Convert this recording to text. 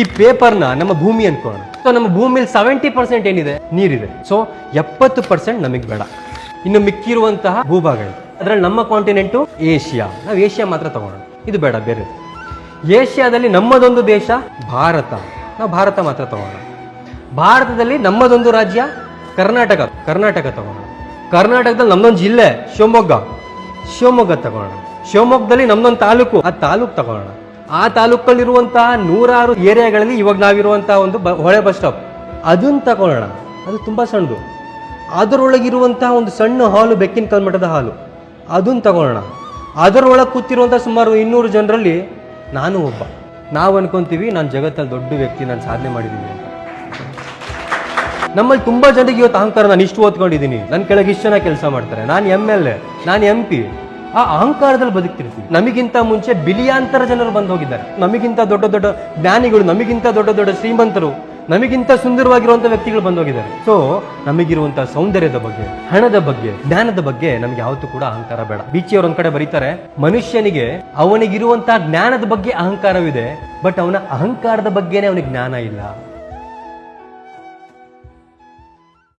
ಈ ಪೇಪರ್ನ ನಮ್ಮ ಭೂಮಿ ಅನ್ಕೋಣ. ಸೊ ನಮ್ಮ ಭೂಮಿಲಿ 70% ಏನಿದೆ ನೀರಿದೆ. ಸೊ 70% ನಮಗೆ ಬೇಡ. ಇನ್ನು ಮಿಕ್ಕಿರುವಂತಹ ಭೂಭಾಗ ಇದೆ, ಅದರಲ್ಲಿ ನಮ್ಮ ಕಾಂಟಿನೆಂಟು ಏಷ್ಯಾ. ನಾವು ಏಷ್ಯಾ ಮಾತ್ರ ತಗೋಣ, ಇದು ಬೇಡ ಬೇರೆ. ಏಷ್ಯಾದಲ್ಲಿ ನಮ್ಮದೊಂದು ದೇಶ ಭಾರತ, ನಾವು ಭಾರತ ಮಾತ್ರ ತಗೋಣ. ಭಾರತದಲ್ಲಿ ನಮ್ಮದೊಂದು ರಾಜ್ಯ ಕರ್ನಾಟಕ ತಗೋಣ. ಕರ್ನಾಟಕದಲ್ಲಿ ನಮ್ದೊಂದು ಜಿಲ್ಲೆ ಶಿವಮೊಗ್ಗ ತಗೋಣ. ಶಿವಮೊಗ್ಗದಲ್ಲಿ ನಮ್ದೊಂದು ತಾಲೂಕು, ಆ ತಾಲೂಕು ತಗೋಣ. ಆ ತಾಲೂಕಲ್ಲಿರುವಂತಹ 100 ಏರಿಯಾಗಳಲ್ಲಿ ಇವಾಗ ನಾವಿರುವಂತಹ ಒಂದು ಹೊಳೆ ಬಸ್ ಸ್ಟಾಪ್ ಅದನ್ನ ತಗೊಳ್ಳೋಣ. ಅದು ತುಂಬಾ ಸಣ್ಣದು. ಅದರೊಳಗಿರುವಂತಹ ಒಂದು ಸಣ್ಣ ಹಾಲು, ಬೆಕ್ಕಿನ ಕಲ್ಮಠದ ಹಾಲು, ಅದನ್ನ ತಗೊಳ್ಳೋಣ. ಅದರೊಳಗೆ ಕೂತಿರುವಂತಹ ಸುಮಾರು 200 ಜನರಲ್ಲಿ ನಾನು ಒಬ್ಬ. ನಾವು ಅನ್ಕೊಂತೀವಿ ನಾನು ಜಗತ್ತಲ್ಲಿ ದೊಡ್ಡ ವ್ಯಕ್ತಿ, ನಾನು ಸಾಧನೆ ಮಾಡಿದ್ದೀನಿ ಅಂತ. ನಮ್ಮಲ್ಲಿ ತುಂಬಾ ಜನರಿಗೆ ಇವತ್ತು ಅಹಂಕಾರ, ನಾನು ಇಷ್ಟು ಓದ್ಕೊಂಡಿದ್ದೀನಿ, ನನ್ನ ಕೆಳಗೆ ಇಷ್ಟು ಜನ ಕೆಲಸ ಮಾಡ್ತಾರೆ, ನಾನು MLA, ನಾನು MP, ಆ ಅಹಂಕಾರದಲ್ಲಿ ಬದುಕ್ತಿರ್ತೀವಿ. ನಮಗಿಂತ ಮುಂಚೆ ಬಿಲಿಯಾಂತರ ಜನರು ಬಂದು ಹೋಗಿದ್ದಾರೆ. ನಮಗಿಂತ ದೊಡ್ಡ ದೊಡ್ಡ ಜ್ಞಾನಿಗಳು, ನಮಗಿಂತ ದೊಡ್ಡ ದೊಡ್ಡ ಶ್ರೀಮಂತರು, ನಮಗಿಂತ ಸುಂದರವಾಗಿರುವಂತಹ ವ್ಯಕ್ತಿಗಳು ಬಂದು ಹೋಗಿದ್ದಾರೆ. ಸೊ ನಮಗಿರುವಂತಹ ಸೌಂದರ್ಯದ ಬಗ್ಗೆ, ಹಣದ ಬಗ್ಗೆ, ಜ್ಞಾನದ ಬಗ್ಗೆ ನಮ್ಗೆ ಯಾವತ್ತೂ ಕೂಡ ಅಹಂಕಾರ ಬೇಡ. ಬೀಚಿಯವರು ಒಂದ್ ಕಡೆ ಬರೀತಾರೆ, ಮನುಷ್ಯನಿಗೆ ಅವನಿಗಿರುವಂತಹ ಜ್ಞಾನದ ಬಗ್ಗೆ ಅಹಂಕಾರವಿದೆ, ಬಟ್ ಅವನ ಅಹಂಕಾರದ ಬಗ್ಗೆನೇ ಅವನಿಗೆ ಜ್ಞಾನ ಇಲ್ಲ.